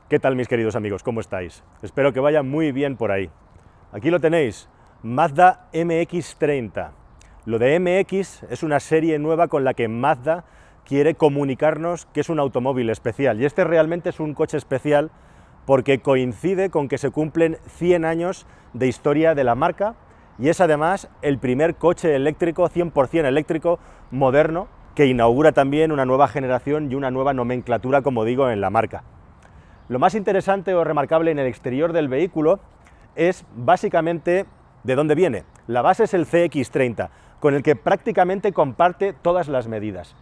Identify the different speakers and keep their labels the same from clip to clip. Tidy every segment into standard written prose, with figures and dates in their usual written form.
Speaker 1: ¿Qué tal, mis queridos amigos? ¿Cómo estáis? Espero que vaya muy bien por ahí. Aquí lo tenéis, Mazda MX-30. Lo de MX es una serie nueva con la que Mazda quiere comunicarnos que es un automóvil especial. Y este realmente es un coche especial porque coincide con que se cumplen 100 años de historia de la marca y es además el primer coche eléctrico, 100% eléctrico, moderno, que inaugura también una nueva generación y una nueva nomenclatura, como digo, en la marca. Lo más interesante o remarcable en el exterior del vehículo es básicamente de dónde viene. La base es el CX-30, con el que prácticamente comparte todas las medidas.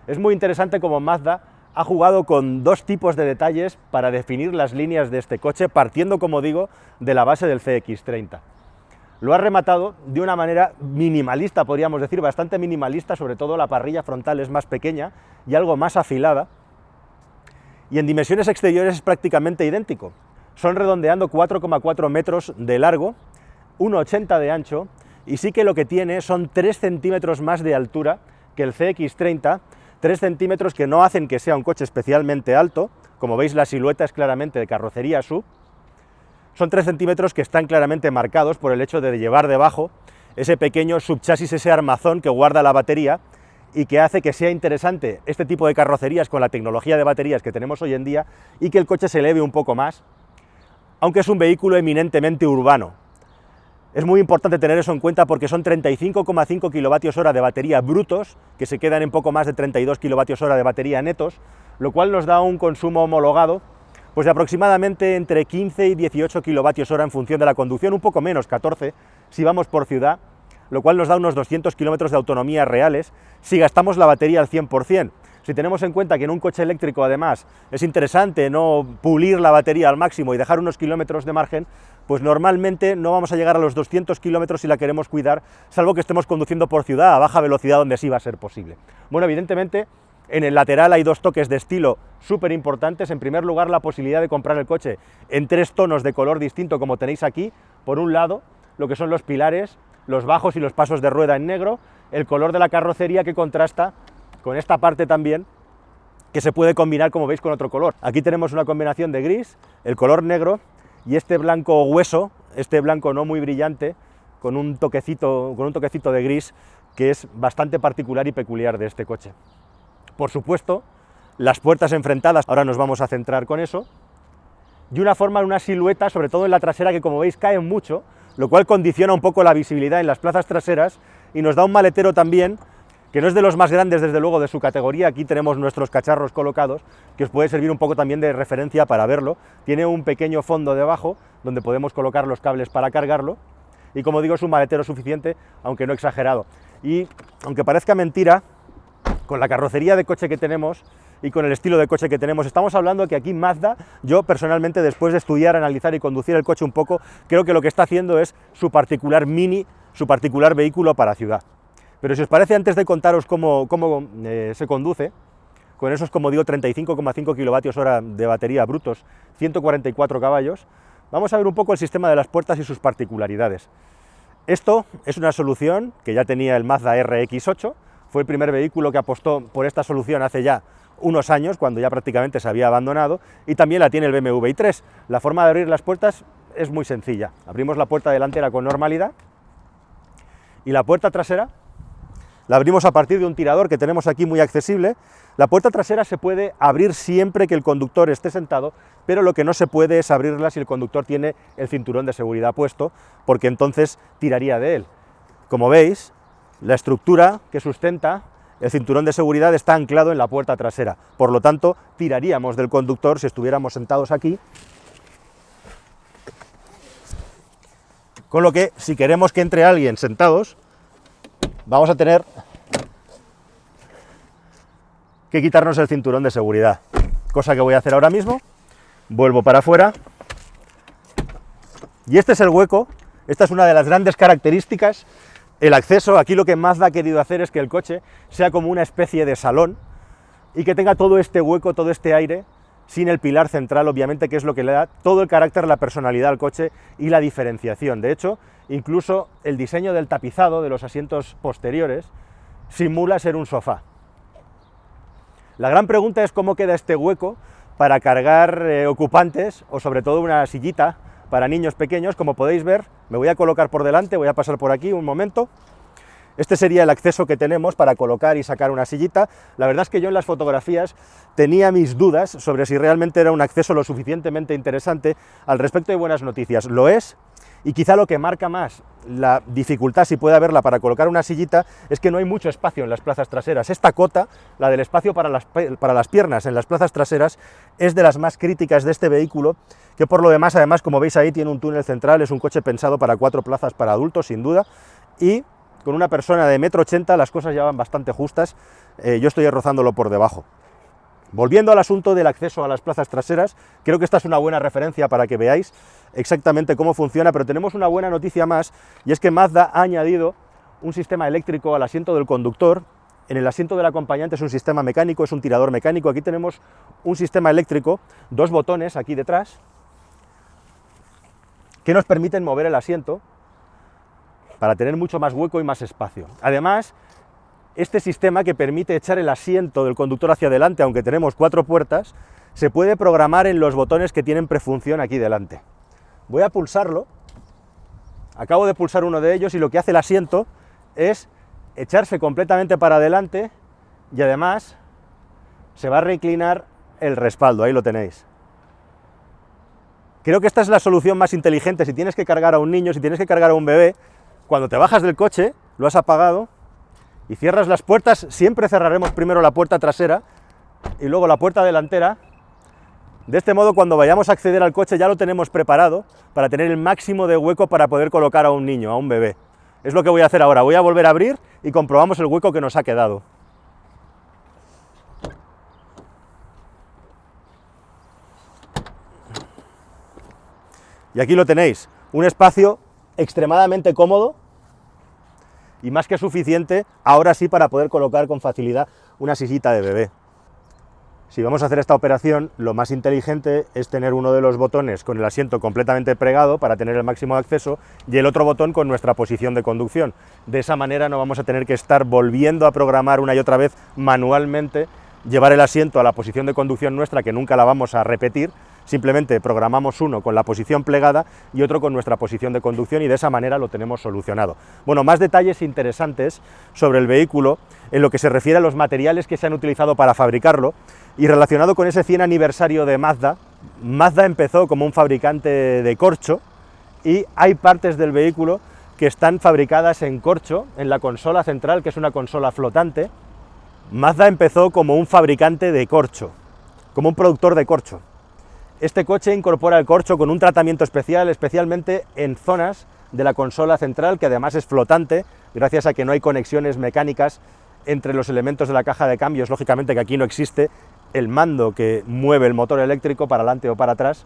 Speaker 1: Es muy interesante cómo Mazda ha jugado con dos tipos de detalles para definir las líneas de este coche, partiendo, como digo, de la base del CX-30. Lo ha rematado de una manera minimalista, podríamos decir, bastante minimalista, sobre todo la parrilla frontal es más pequeña y algo más afilada, y en dimensiones exteriores es prácticamente idéntico. Son redondeando 4,4 metros de largo, 1,80 de ancho, y sí que lo que tiene son 3 centímetros más de altura que el CX-30, 3 centímetros que no hacen que sea un coche especialmente alto. Como veis, la silueta es claramente de carrocería SUV. Son 3 centímetros que están claramente marcados por el hecho de llevar debajo ese pequeño subchasis, ese armazón que guarda la batería y que hace que sea interesante este tipo de carrocerías con la tecnología de baterías que tenemos hoy en día y que el coche se eleve un poco más, aunque es un vehículo eminentemente urbano. Es muy importante tener eso en cuenta porque son 35,5 kWh de batería brutos, que se quedan en poco más de 32 kWh de batería netos, lo cual nos da un consumo homologado pues de aproximadamente entre 15 y 18 kWh en función de la conducción, un poco menos, 14 si vamos por ciudad, lo cual nos da unos 200 kilómetros de autonomía reales si gastamos la batería al 100%. Si tenemos en cuenta que en un coche eléctrico, además, es interesante no pulir la batería al máximo y dejar unos kilómetros de margen, pues normalmente no vamos a llegar a los 200 kilómetros si la queremos cuidar, salvo que estemos conduciendo por ciudad a baja velocidad, donde sí va a ser posible. Bueno, evidentemente, en el lateral hay dos toques de estilo súper importantes. En primer lugar, la posibilidad de comprar el coche en 3 tonos de color distinto, como tenéis aquí. Por un lado, lo que son los pilares, los bajos y los pasos de rueda en negro, el color de la carrocería que contrasta con esta parte también, que se puede combinar, como veis, con otro color. Aquí tenemos una combinación de gris, el color negro y este blanco hueso, este blanco no muy brillante, con un toquecito de gris, que es bastante particular y peculiar de este coche. Por supuesto, las puertas enfrentadas, ahora nos vamos a centrar con eso, y una silueta, sobre todo en la trasera, que como veis cae mucho, lo cual condiciona un poco la visibilidad en las plazas traseras y nos da un maletero también, que no es de los más grandes, desde luego, de su categoría. Aquí tenemos nuestros cacharros colocados, que os puede servir un poco también de referencia para verlo. Tiene un pequeño fondo debajo, donde podemos colocar los cables para cargarlo, y como digo, es un maletero suficiente, aunque no exagerado. Y, aunque parezca mentira, con la carrocería de coche que tenemos y con el estilo de coche que tenemos, estamos hablando que aquí Mazda, yo personalmente, después de estudiar, analizar y conducir el coche un poco, creo que lo que está haciendo es su particular Mini, su particular vehículo para ciudad. Pero si os parece, antes de contaros cómo se conduce, con esos, como digo, 35,5 kWh de batería brutos, 144 caballos, vamos a ver un poco el sistema de las puertas y sus particularidades. Esto es una solución que ya tenía el Mazda RX-8, fue el primer vehículo que apostó por esta solución hace ya unos años, cuando ya prácticamente se había abandonado, y también la tiene el BMW i3. La forma de abrir las puertas es muy sencilla. Abrimos la puerta delantera con normalidad, y la puerta trasera la abrimos a partir de un tirador que tenemos aquí muy accesible. La puerta trasera se puede abrir siempre que el conductor esté sentado, pero lo que no se puede es abrirla si el conductor tiene el cinturón de seguridad puesto, porque entonces tiraría de él. Como veis, la estructura que sustenta el cinturón de seguridad está anclado en la puerta trasera, por lo tanto, tiraríamos del conductor si estuviéramos sentados aquí. Con lo que, si queremos que entre alguien sentados, vamos a tener que quitarnos el cinturón de seguridad, cosa que voy a hacer ahora mismo. Vuelvo para afuera, y este es el hueco. Esta es una de las grandes características, el acceso. Aquí lo que Mazda ha querido hacer es que el coche sea como una especie de salón, y que tenga todo este hueco, todo este aire, sin el pilar central, obviamente, que es lo que le da todo el carácter, la personalidad al coche y la diferenciación. De hecho, incluso el diseño del tapizado de los asientos posteriores simula ser un sofá. La gran pregunta es cómo queda este hueco para cargar ocupantes o sobre todo una sillita para niños pequeños. Como podéis ver, me voy a colocar por delante, voy a pasar por aquí un momento. Este sería el acceso que tenemos para colocar y sacar una sillita. La verdad es que yo en las fotografías tenía mis dudas sobre si realmente era un acceso lo suficientemente interesante. Al respecto hay buenas noticias, lo es, y quizá lo que marca más la dificultad, si puede haberla, para colocar una sillita, es que no hay mucho espacio en las plazas traseras. Esta cota, la del espacio para las piernas en las plazas traseras, es de las más críticas de este vehículo, que por lo demás, además, como veis ahí, tiene un túnel central, es un coche pensado para 4 plazas para adultos, sin duda, y con una persona de 1,80 m las cosas ya van bastante justas, yo estoy rozándolo por debajo. Volviendo al asunto del acceso a las plazas traseras, creo que esta es una buena referencia para que veáis exactamente cómo funciona, pero tenemos una buena noticia más, y es que Mazda ha añadido un sistema eléctrico al asiento del conductor. En el asiento del acompañante es un sistema mecánico, es un tirador mecánico. Aquí tenemos un sistema eléctrico, 2 botones aquí detrás, que nos permiten mover el asiento para tener mucho más hueco y más espacio. Además, este sistema que permite echar el asiento del conductor hacia adelante, aunque tenemos 4 puertas, se puede programar en los botones que tienen prefunción aquí delante. Voy a pulsarlo, acabo de pulsar uno de ellos y lo que hace el asiento es echarse completamente para adelante y además se va a reclinar el respaldo, ahí lo tenéis. Creo que esta es la solución más inteligente si tienes que cargar a un niño, si tienes que cargar a un bebé. Cuando te bajas del coche, lo has apagado y cierras las puertas. Siempre cerraremos primero la puerta trasera y luego la puerta delantera. De este modo, cuando vayamos a acceder al coche ya lo tenemos preparado para tener el máximo de hueco para poder colocar a un niño, a un bebé. Es lo que voy a hacer ahora. Voy a volver a abrir y comprobamos el hueco que nos ha quedado. Y aquí lo tenéis, un espacio extremadamente cómodo y más que suficiente, ahora sí, para poder colocar con facilidad una sillita de bebé. Si vamos a hacer esta operación, lo más inteligente es tener uno de los botones con el asiento completamente plegado para tener el máximo de acceso y el otro botón con nuestra posición de conducción. De esa manera no vamos a tener que estar volviendo a programar una y otra vez manualmente, llevar el asiento a la posición de conducción nuestra, que nunca la vamos a repetir. Simplemente programamos uno con la posición plegada y otro con nuestra posición de conducción y de esa manera lo tenemos solucionado. Bueno, más detalles interesantes sobre el vehículo en lo que se refiere a los materiales que se han utilizado para fabricarlo y relacionado con ese 100 aniversario de Mazda. Mazda empezó como un fabricante de corcho y hay partes del vehículo que están fabricadas en corcho, en la consola central, que es una consola flotante. Mazda empezó como un fabricante de corcho, como un productor de corcho. Este coche incorpora el corcho con un tratamiento especial, especialmente en zonas de la consola central, que además es flotante, gracias a que no hay conexiones mecánicas entre los elementos de la caja de cambios. Lógicamente que aquí no existe el mando que mueve el motor eléctrico para adelante o para atrás,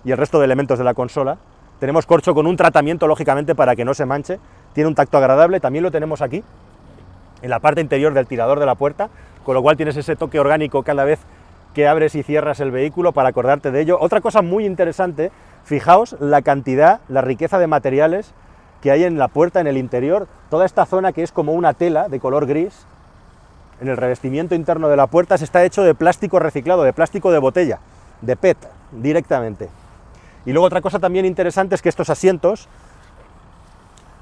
Speaker 1: y el resto de elementos de la consola. Tenemos corcho con un tratamiento, lógicamente, para que no se manche, tiene un tacto agradable. También lo tenemos aquí, en la parte interior del tirador de la puerta, con lo cual tienes ese toque orgánico cada vez que abres y cierras el vehículo para acordarte de ello. Otra cosa muy interesante, fijaos la cantidad, la riqueza de materiales que hay en la puerta, en el interior, toda esta zona que es como una tela de color gris. En el revestimiento interno de la puerta se está hecho de plástico reciclado, de plástico de botella, de PET, directamente. Y luego otra cosa también interesante es que estos asientos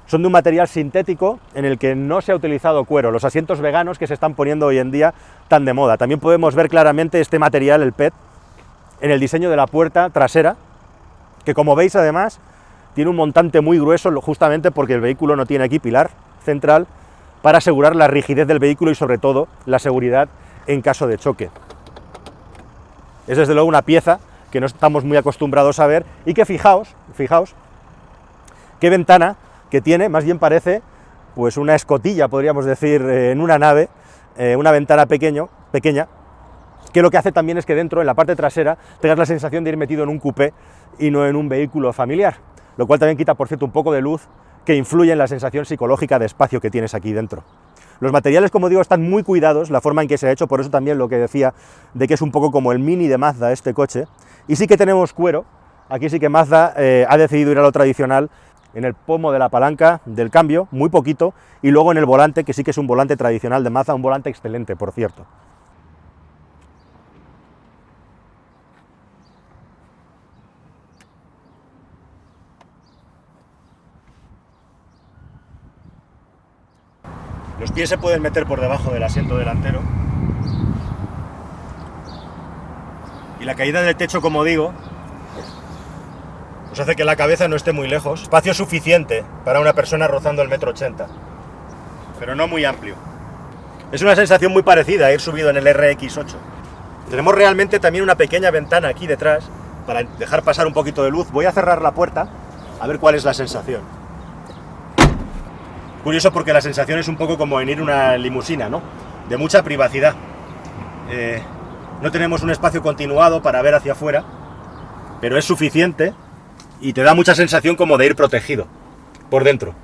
Speaker 1: son de un material sintético en el que no se ha utilizado cuero, los asientos veganos que se están poniendo hoy en día tan de moda. También podemos ver claramente este material, el PET, en el diseño de la puerta trasera, que como veis además tiene un montante muy grueso, justamente porque el vehículo no tiene aquí pilar central, para asegurar la rigidez del vehículo y sobre todo la seguridad en caso de choque. Es desde luego una pieza que no estamos muy acostumbrados a ver y que fijaos qué ventana que tiene, más bien parece pues una escotilla, podríamos decir, en una nave, una ventana pequeña, que lo que hace también es que dentro, en la parte trasera, tengas la sensación de ir metido en un coupé y no en un vehículo familiar, lo cual también quita, por cierto, un poco de luz que influye en la sensación psicológica de espacio que tienes aquí dentro. Los materiales, como digo, están muy cuidados, la forma en que se ha hecho, por eso también lo que decía de que es un poco como el Mini de Mazda este coche, y sí que tenemos cuero. Aquí sí que Mazda ha decidido ir a lo tradicional, en el pomo de la palanca del cambio, muy poquito, y luego en el volante, que sí que es un volante tradicional de Mazda, un volante excelente, por cierto. Los pies se pueden meter por debajo del asiento delantero. Y la caída del techo, como digo, pues hace que la cabeza no esté muy lejos. Espacio suficiente para una persona rozando el 1,80 m, pero no muy amplio. Es una sensación muy parecida a ir subido en el RX8. Tenemos realmente también una pequeña ventana aquí detrás para dejar pasar un poquito de luz. Voy a cerrar la puerta a ver cuál es la sensación. Curioso porque la sensación es un poco como en ir una limusina, ¿no? De mucha privacidad. No tenemos un espacio continuado para ver hacia afuera, pero es suficiente y te da mucha sensación como de ir protegido por dentro.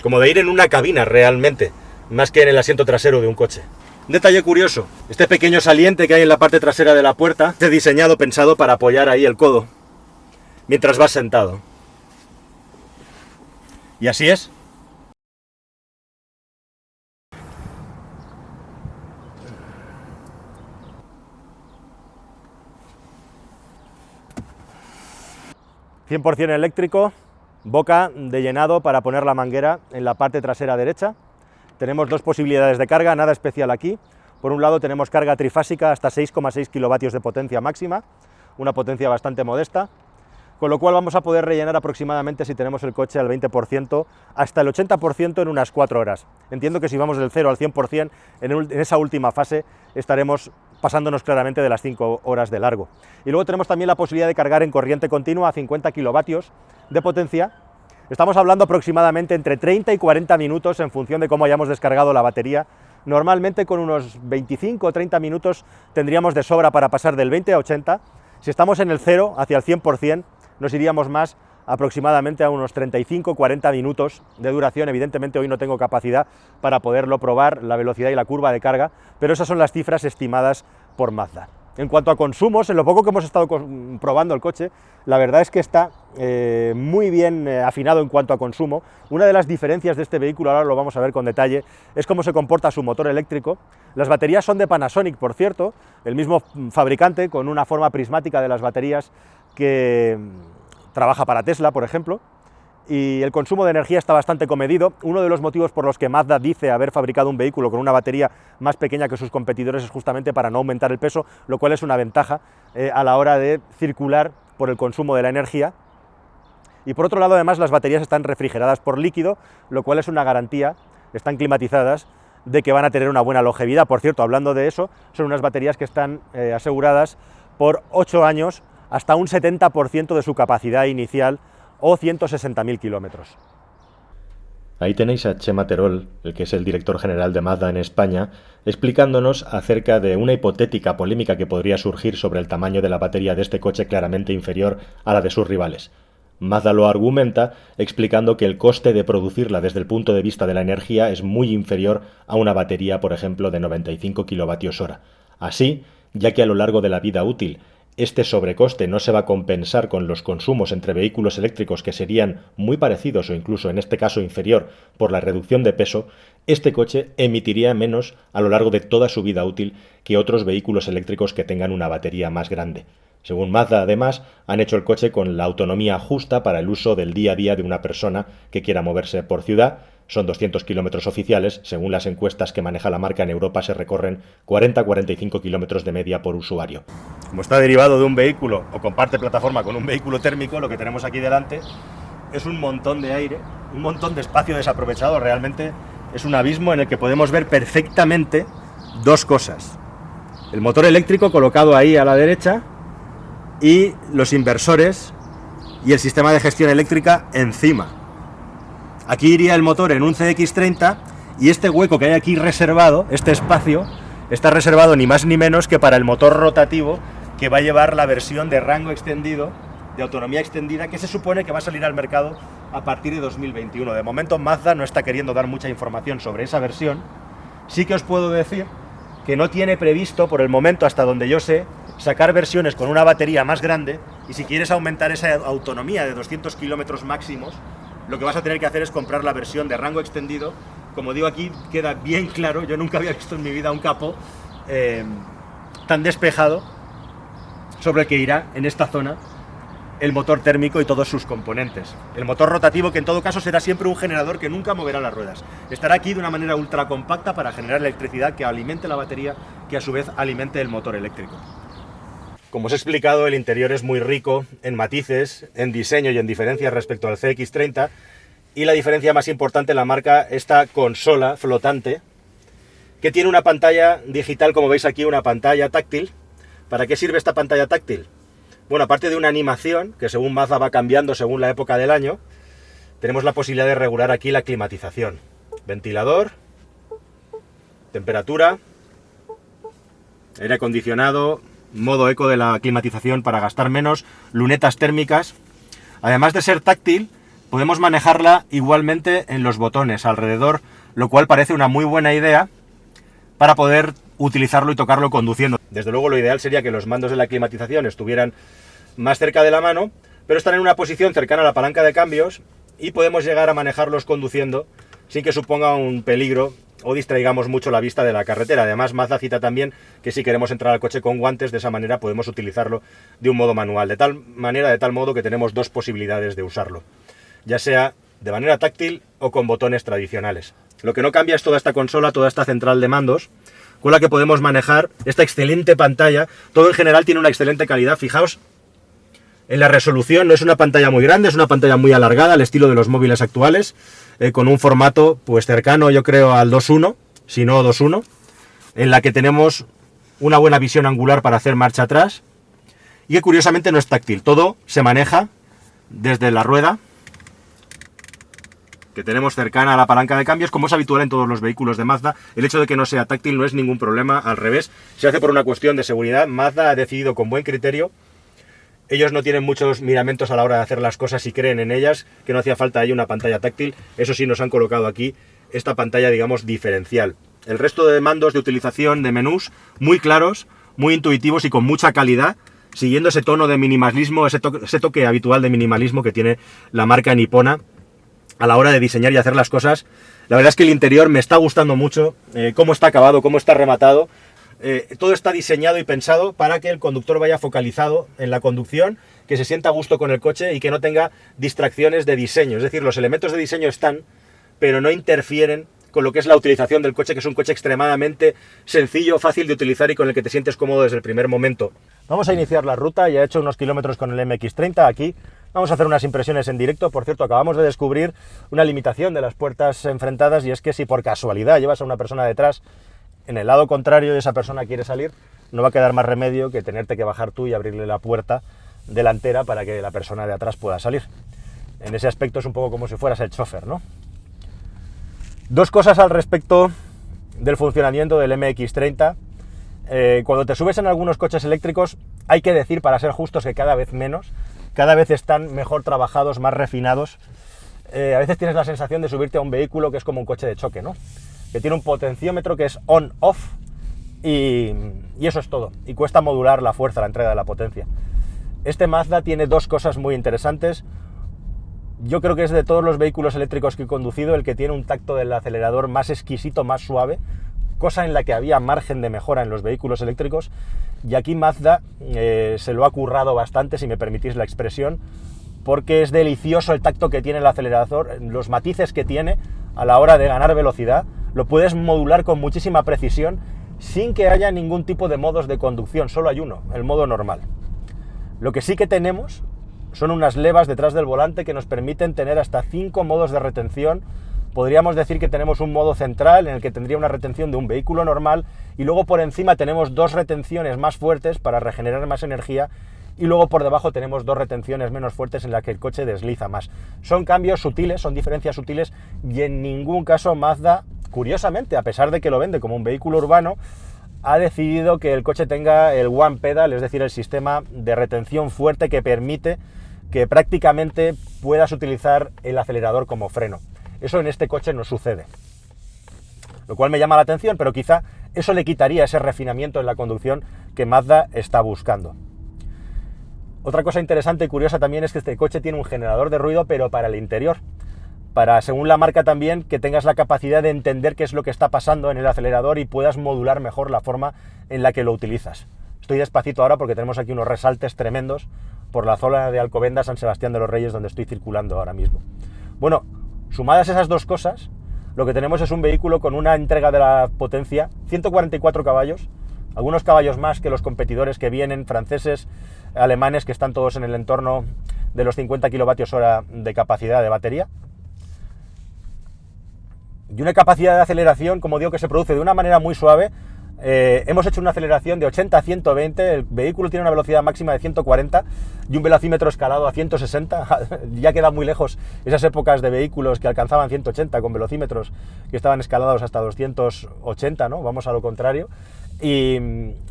Speaker 1: Como de ir en una cabina realmente, más que en el asiento trasero de un coche. Un detalle curioso, este pequeño saliente que hay en la parte trasera de la puerta está diseñado, pensado para apoyar ahí el codo mientras vas sentado. Y así es. ...100% eléctrico, boca de llenado para poner la manguera en la parte trasera derecha. Tenemos dos posibilidades de carga, nada especial aquí. Por un lado tenemos carga trifásica hasta 6,6 kilovatios de potencia máxima, una potencia bastante modesta, con lo cual vamos a poder rellenar aproximadamente, si tenemos el coche al 20%, hasta el 80% en unas 4 horas. Entiendo que si vamos del 0 al 100%, en esa última fase estaremos pasándonos claramente de las 5 horas de largo. Y luego tenemos también la posibilidad de cargar en corriente continua a 50 kilovatios de potencia. Estamos hablando aproximadamente entre 30 y 40 minutos en función de cómo hayamos descargado la batería. Normalmente con unos 25 o 30 minutos tendríamos de sobra para pasar del 20 a 80. Si estamos en el 0 hacia el 100%, nos iríamos más aproximadamente a unos 35-40 minutos de duración. Evidentemente hoy no tengo capacidad para poderlo probar, la velocidad y la curva de carga, pero esas son las cifras estimadas por Mazda. En cuanto a consumos, en lo poco que hemos estado probando el coche, la verdad es que está muy bien afinado en cuanto a consumo. Una de las diferencias de este vehículo, ahora lo vamos a ver con detalle, es cómo se comporta su motor eléctrico. Las baterías son de Panasonic, por cierto, el mismo fabricante, con una forma prismática de las baterías que trabaja para Tesla, por ejemplo, y el consumo de energía está bastante comedido. Uno de los motivos por los que Mazda dice haber fabricado un vehículo con una batería más pequeña que sus competidores es justamente para no aumentar el peso, lo cual es una ventaja a la hora de circular por el consumo de la energía. Y por otro lado, además, las baterías están refrigeradas por líquido, lo cual es una garantía, están climatizadas, de que van a tener una buena longevidad. Por cierto, hablando de eso, son unas baterías que están aseguradas por 8 años, hasta un 70% de su capacidad inicial, o 160.000 kilómetros.
Speaker 2: Ahí tenéis a Chema Terol, el que es el director general de Mazda en España, explicándonos acerca de una hipotética polémica que podría surgir sobre el tamaño de la batería de este coche, claramente inferior a la de sus rivales. Mazda lo argumenta explicando que el coste de producirla desde el punto de vista de la energía es muy inferior a una batería, por ejemplo, de 95 kWh. Así, ya que a lo largo de la vida útil este sobrecoste no se va a compensar con los consumos entre vehículos eléctricos que serían muy parecidos o incluso en este caso inferior por la reducción de peso, este coche emitiría menos a lo largo de toda su vida útil que otros vehículos eléctricos que tengan una batería más grande. Según Mazda, además, han hecho el coche con la autonomía justa para el uso del día a día de una persona que quiera moverse por ciudad. Son 200 kilómetros oficiales, según las encuestas que maneja la marca en Europa se recorren 40-45 kilómetros de media por usuario.
Speaker 1: Como está derivado de un vehículo o comparte plataforma con un vehículo térmico, lo que tenemos aquí delante es un montón de aire, un montón de espacio desaprovechado. Realmente es un abismo en el que podemos ver perfectamente dos cosas: el motor eléctrico colocado ahí a la derecha y los inversores y el sistema de gestión eléctrica encima. Aquí iría el motor en un CX-30 y este hueco que hay aquí reservado, este espacio, está reservado ni más ni menos que para el motor rotativo que va a llevar la versión de rango extendido, de autonomía extendida, que se supone que va a salir al mercado a partir de 2021. De momento Mazda no está queriendo dar mucha información sobre esa versión. Sí que os puedo decir que no tiene previsto, por el momento, hasta donde yo sé, sacar versiones con una batería más grande, y si quieres aumentar esa autonomía de 200 kilómetros máximos, lo que vas a tener que hacer es comprar la versión de rango extendido. Como digo, aquí queda bien claro, yo nunca había visto en mi vida un capó tan despejado sobre el que irá en esta zona el motor térmico y todos sus componentes. El motor rotativo, que en todo caso será siempre un generador que nunca moverá las ruedas. Estará aquí de una manera ultra compacta para generar electricidad que alimente la batería, que a su vez alimente el motor eléctrico. Como os he explicado, el interior es muy rico en matices, en diseño y en diferencias respecto al CX-30, y la diferencia más importante la marca esta consola flotante, que tiene una pantalla digital, como veis aquí, una pantalla táctil. ¿Para qué sirve esta pantalla táctil? Bueno, aparte de una animación, que según Mazda va cambiando según la época del año, tenemos la posibilidad de regular aquí la climatización. Ventilador, temperatura, aire acondicionado, modo eco de la climatización para gastar menos, lunetas térmicas. Además de ser táctil, podemos manejarla igualmente en los botones alrededor, lo cual parece una muy buena idea para poder utilizarlo y tocarlo conduciendo. Desde luego lo ideal sería que los mandos de la climatización estuvieran más cerca de la mano, pero están en una posición cercana a la palanca de cambios y podemos llegar a manejarlos conduciendo sin que suponga un peligro o distraigamos mucho la vista de la carretera. Además, Mazda cita también que si queremos entrar al coche con guantes, de esa manera podemos utilizarlo de un modo manual, de tal modo que tenemos dos posibilidades de usarlo, ya sea de manera táctil o con botones tradicionales. Lo que no cambia es toda esta consola, toda esta central de mandos, con la que podemos manejar esta excelente pantalla. Todo en general tiene una excelente calidad. Fijaos en la resolución, no es una pantalla muy grande, es una pantalla muy alargada, al estilo de los móviles actuales, con un formato pues cercano, yo creo, al 2.1, si no 2.1, en la que tenemos una buena visión angular para hacer marcha atrás, y que curiosamente no es táctil. Todo se maneja desde la rueda, que tenemos cercana a la palanca de cambios, como es habitual en todos los vehículos de Mazda. El hecho de que no sea táctil no es ningún problema, al revés, se hace por una cuestión de seguridad. Mazda ha decidido con buen criterio, ellos no tienen muchos miramentos a la hora de hacer las cosas y creen en ellas, que no hacía falta ahí una pantalla táctil. Eso sí, nos han colocado aquí esta pantalla, digamos, diferencial. El resto de mandos de utilización de menús muy claros, muy intuitivos y con mucha calidad, siguiendo ese tono de minimalismo, ese toque habitual de minimalismo que tiene la marca nipona a la hora de diseñar y hacer las cosas. La verdad es que el interior me está gustando mucho, cómo está acabado, cómo está rematado. Todo está diseñado y pensado para que el conductor vaya focalizado en la conducción, que se sienta a gusto con el coche y que no tenga distracciones de diseño. Es decir, los elementos de diseño están, pero no interfieren con lo que es la utilización del coche, que es un coche extremadamente sencillo, fácil de utilizar y con el que te sientes cómodo desde el primer momento. Vamos a iniciar la ruta, ya he hecho unos kilómetros con el MX-30 aquí. Vamos a hacer unas impresiones en directo. Por cierto, acabamos de descubrir una limitación de las puertas enfrentadas, y es que si por casualidad llevas a una persona detrás en el lado contrario y esa persona quiere salir, no va a quedar más remedio que tenerte que bajar tú y abrirle la puerta delantera para que la persona de atrás pueda salir. En ese aspecto es un poco como si fueras el chofer, ¿no? Dos cosas al respecto del funcionamiento del MX-30. Cuando te subes en algunos coches eléctricos, hay que decir, para ser justos, que cada vez menos, cada vez están mejor trabajados, más refinados. A veces tienes la sensación de subirte a un vehículo que es como un coche de choque, ¿no? Que tiene un potenciómetro que es on-off y eso es todo. Y cuesta modular la fuerza, la entrega de la potencia. Este Mazda tiene dos cosas muy interesantes. Yo creo que es de todos los vehículos eléctricos que he conducido el que tiene un tacto del acelerador más exquisito, más suave, cosa en la que había margen de mejora en los vehículos eléctricos, y aquí Mazda se lo ha currado bastante, si me permitís la expresión, porque es delicioso el tacto que tiene el acelerador, los matices que tiene a la hora de ganar velocidad. Lo puedes modular con muchísima precisión sin que haya ningún tipo de modos de conducción, solo hay uno, el modo normal. Lo que sí que tenemos son unas levas detrás del volante que nos permiten tener hasta 5 modos de retención. Podríamos decir que tenemos un modo central en el que tendría una retención de un vehículo normal, y luego por encima tenemos dos retenciones más fuertes para regenerar más energía, y luego por debajo tenemos dos retenciones menos fuertes en las que el coche desliza más. Son cambios sutiles, son diferencias sutiles, y en ningún caso Mazda, curiosamente, a pesar de que lo vende como un vehículo urbano, ha decidido que el coche tenga el one pedal, es decir, el sistema de retención fuerte que permite que prácticamente puedas utilizar el acelerador como freno. Eso en este coche no sucede, lo cual me llama la atención, pero quizá eso le quitaría ese refinamiento en la conducción que Mazda está buscando. Otra cosa interesante y curiosa también es que este coche tiene un generador de ruido, pero para el interior. Para, según la marca también, que tengas la capacidad de entender qué es lo que está pasando en el acelerador y puedas modular mejor la forma en la que lo utilizas. Estoy despacito ahora porque tenemos aquí unos resaltes tremendos por la zona de Alcobendas, San Sebastián de los Reyes, donde estoy circulando ahora mismo. Bueno, sumadas esas dos cosas, lo que tenemos es un vehículo con una entrega de la potencia, 144 caballos, algunos caballos más que los competidores que vienen, franceses, alemanes, que están todos en el entorno de los 50 kWh de capacidad de batería. Y una capacidad de aceleración, como digo, que se produce de una manera muy suave. Hemos hecho una aceleración de 80 a 120, el vehículo tiene una velocidad máxima de 140 y un velocímetro escalado a 160, ya queda muy lejos esas épocas de vehículos que alcanzaban 180 con velocímetros que estaban escalados hasta 280, ¿no? Vamos a lo contrario. Y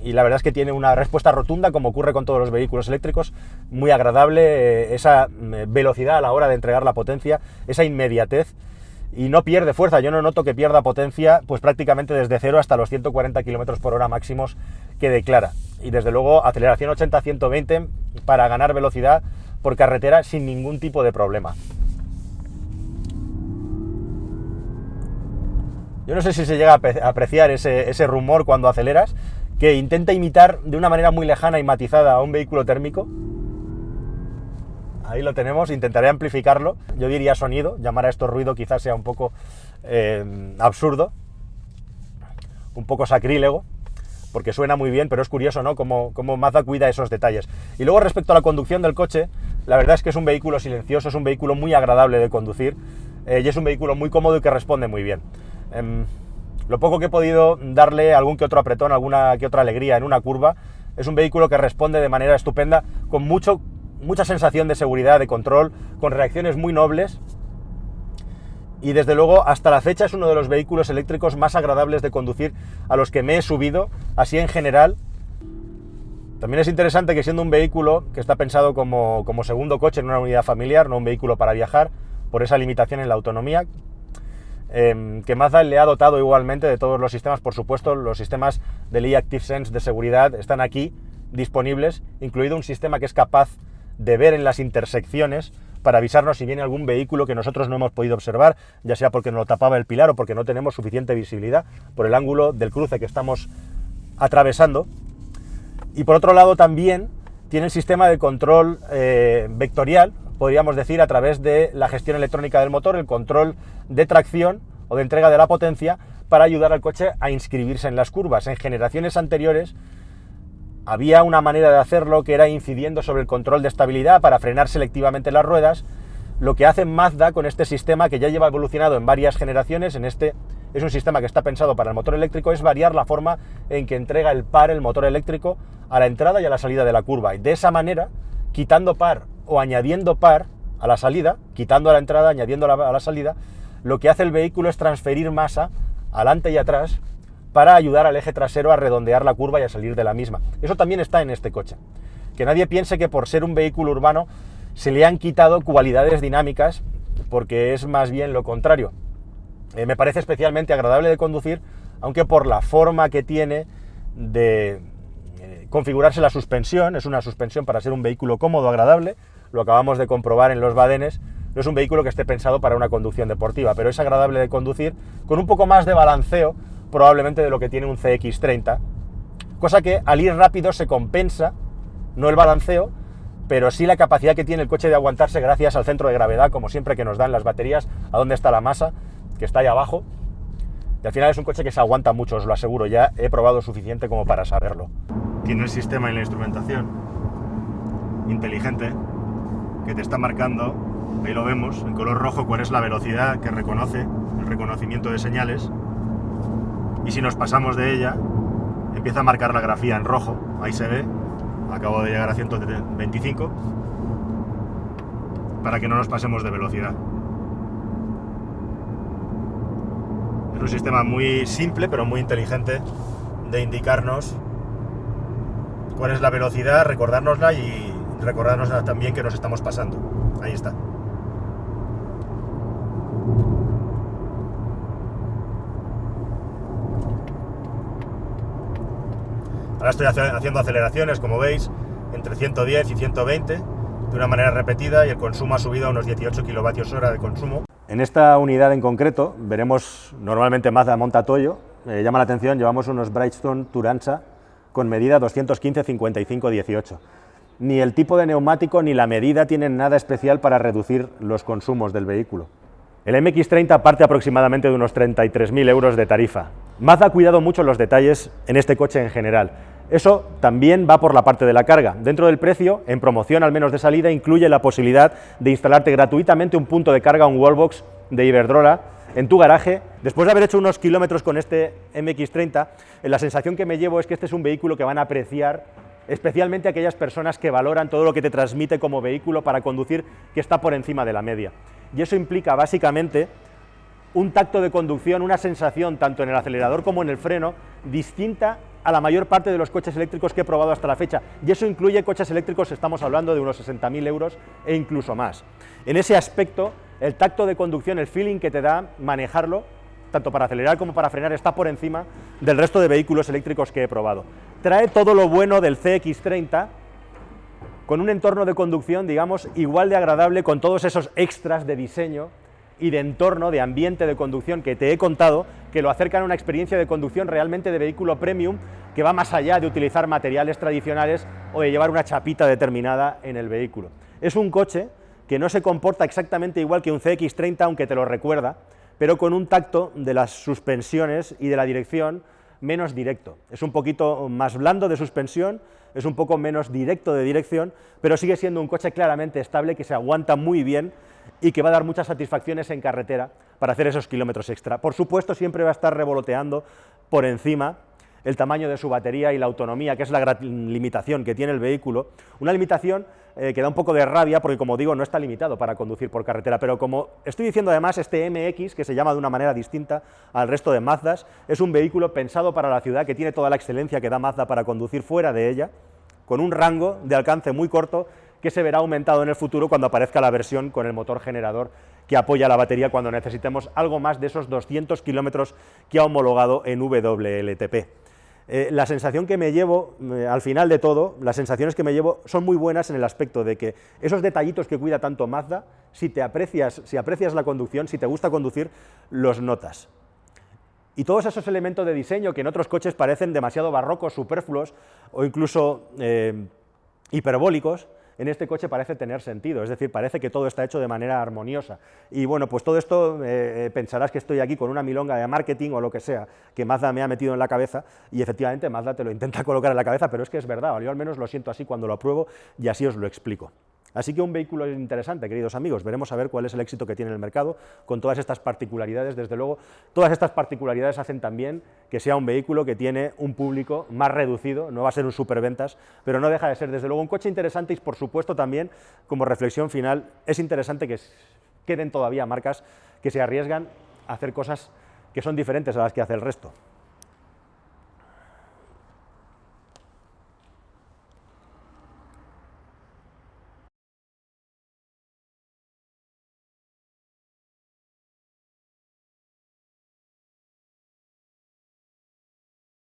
Speaker 1: la verdad es que tiene una respuesta rotunda, como ocurre con todos los vehículos eléctricos, muy agradable, esa velocidad a la hora de entregar la potencia, esa inmediatez. Y no pierde fuerza, yo no noto que pierda potencia pues prácticamente desde 0 hasta los 140 km por hora máximos que declara. Y desde luego aceleración 80 a 120 para ganar velocidad por carretera sin ningún tipo de problema. Yo no sé si se llega a apreciar ese rumor cuando aceleras, que intenta imitar de una manera muy lejana y matizada a un vehículo térmico. Ahí lo tenemos, intentaré amplificarlo, yo diría sonido, llamar a esto ruido quizás sea un poco absurdo, un poco sacrílego, porque suena muy bien, pero es curioso, ¿no?, cómo Mazda cuida esos detalles. Y luego respecto a la conducción del coche, la verdad es que es un vehículo silencioso, es un vehículo muy agradable de conducir, y es un vehículo muy cómodo y que responde muy bien. Lo poco que he podido darle algún que otro apretón, alguna que otra alegría en una curva, es un vehículo que responde de manera estupenda, con mucha sensación de seguridad, de control, con reacciones muy nobles, y desde luego hasta la fecha es uno de los vehículos eléctricos más agradables de conducir a los que me he subido, así en general. También es interesante que, siendo un vehículo que está pensado como segundo coche en una unidad familiar, no un vehículo para viajar, por esa limitación en la autonomía, que Mazda le ha dotado igualmente de todos los sistemas. Por supuesto, los sistemas del eActiveSense de seguridad están aquí disponibles, incluido un sistema que es capaz de ver en las intersecciones para avisarnos si viene algún vehículo que nosotros no hemos podido observar, ya sea porque nos lo tapaba el pilar o porque no tenemos suficiente visibilidad por el ángulo del cruce que estamos atravesando. Y por otro lado también tiene el sistema de control vectorial, podríamos decir, a través de la gestión electrónica del motor, el control de tracción o de entrega de la potencia, para ayudar al coche a inscribirse en las curvas. En generaciones anteriores había una manera de hacerlo, que era incidiendo sobre el control de estabilidad para frenar selectivamente las ruedas. Lo que hace Mazda con este sistema, que ya lleva evolucionado en varias generaciones, es un sistema que está pensado para el motor eléctrico, es variar la forma en que entrega el par, el motor eléctrico, a la entrada y a la salida de la curva. Y de esa manera, quitando par o añadiendo par a la salida, quitando a la entrada, añadiendo a la salida, lo que hace el vehículo es transferir masa adelante y atrás para ayudar al eje trasero a redondear la curva y a salir de la misma. Eso también está en este coche. Que nadie piense que por ser un vehículo urbano se le han quitado cualidades dinámicas, porque es más bien lo contrario. Me parece especialmente agradable de conducir, aunque por la forma que tiene de configurarse la suspensión, es una suspensión para ser un vehículo cómodo, agradable, lo acabamos de comprobar en los badenes. No es un vehículo que esté pensado para una conducción deportiva, pero es agradable de conducir, con un poco más de balanceo probablemente de lo que tiene un CX-30, cosa que al ir rápido se compensa, no el balanceo, pero sí la capacidad que tiene el coche de aguantarse gracias al centro de gravedad, como siempre, que nos dan las baterías, a dónde está la masa, que está ahí abajo. Y al final es un coche que se aguanta mucho, os lo aseguro, ya he probado suficiente como para saberlo. Tiene el sistema y la instrumentación inteligente que te está marcando, ahí lo vemos, en color rojo, cuál es la velocidad que reconoce, el reconocimiento de señales. Y si nos pasamos de ella, empieza a marcar la grafía en rojo, ahí se ve, acabo de llegar a 125, para que no nos pasemos de velocidad. Es un sistema muy simple, pero muy inteligente, de indicarnos cuál es la velocidad, recordárnosla y recordarnos también que nos estamos pasando. Ahí está. Ahora estoy haciendo aceleraciones, como veis, entre 110 y 120, de una manera repetida, y el consumo ha subido a unos 18 kWh de consumo. En esta unidad en concreto veremos, normalmente Mazda monta Toyo, llama la atención, llevamos unos Bridgestone Turanza con medida 215-55-18. ni el tipo de neumático ni la medida tienen nada especial para reducir los consumos del vehículo. El MX-30 parte aproximadamente de unos 33.000 euros de tarifa. Mazda ha cuidado mucho los detalles en este coche en general. Eso también va por la parte de la carga. Dentro del precio, en promoción al menos de salida, incluye la posibilidad de instalarte gratuitamente un punto de carga, un wallbox de Iberdrola, en tu garaje. Después de haber hecho unos kilómetros con este MX-30, la sensación que me llevo es que este es un vehículo que van a apreciar especialmente aquellas personas que valoran todo lo que te transmite como vehículo para conducir, que está por encima de la media. Y eso implica básicamente un tacto de conducción, una sensación tanto en el acelerador como en el freno distinta a la mayor parte de los coches eléctricos que he probado hasta la fecha, y eso incluye coches eléctricos, estamos hablando de unos 60.000 euros e incluso más. En ese aspecto, el tacto de conducción, el feeling que te da manejarlo, tanto para acelerar como para frenar, está por encima del resto de vehículos eléctricos que he probado. Trae todo lo bueno del CX-30, con un entorno de conducción, digamos, igual de agradable, con todos esos extras de diseño y de entorno, de ambiente de conducción que te he contado, que lo acercan a una experiencia de conducción realmente de vehículo premium, que va más allá de utilizar materiales tradicionales o de llevar una chapita determinada en el vehículo. Es un coche que no se comporta exactamente igual que un CX-30, aunque te lo recuerda, pero con un tacto de las suspensiones y de la dirección menos directo. Es un poquito más blando de suspensión, es un poco menos directo de dirección, pero sigue siendo un coche claramente estable, que se aguanta muy bien y que va a dar muchas satisfacciones en carretera para hacer esos kilómetros extra. Por supuesto, siempre va a estar revoloteando por encima el tamaño de su batería y la autonomía, que es la gran limitación que tiene el vehículo, una limitación que da un poco de rabia porque, como digo, no está limitado para conducir por carretera, pero como estoy diciendo además, este MX, que se llama de una manera distinta al resto de Mazdas, es un vehículo pensado para la ciudad, que tiene toda la excelencia que da Mazda para conducir fuera de ella, con un rango de alcance muy corto que se verá aumentado en el futuro cuando aparezca la versión con el motor generador que apoya la batería cuando necesitemos algo más de esos 200 kilómetros que ha homologado en WLTP. La sensación que me llevo, al final de todo, las sensaciones que me llevo son muy buenas en el aspecto de que esos detallitos que cuida tanto Mazda, si aprecias la conducción, si te gusta conducir, los notas. Y todos esos elementos de diseño que en otros coches parecen demasiado barrocos, superfluos o incluso hiperbólicos, en este coche parece tener sentido, es decir, parece que todo está hecho de manera armoniosa. Y bueno, pues todo esto pensarás que estoy aquí con una milonga de marketing o lo que sea, que Mazda me ha metido en la cabeza, y efectivamente Mazda te lo intenta colocar en la cabeza, pero es que es verdad, yo al menos lo siento así cuando lo apruebo y así os lo explico. Así que un vehículo interesante, queridos amigos, veremos a ver cuál es el éxito que tiene en el mercado con todas estas particularidades. Desde luego, todas estas particularidades hacen también que sea un vehículo que tiene un público más reducido, no va a ser un superventas, pero no deja de ser desde luego un coche interesante y por supuesto también, como reflexión final, es interesante que queden todavía marcas que se arriesgan a hacer cosas que son diferentes a las que hace el resto.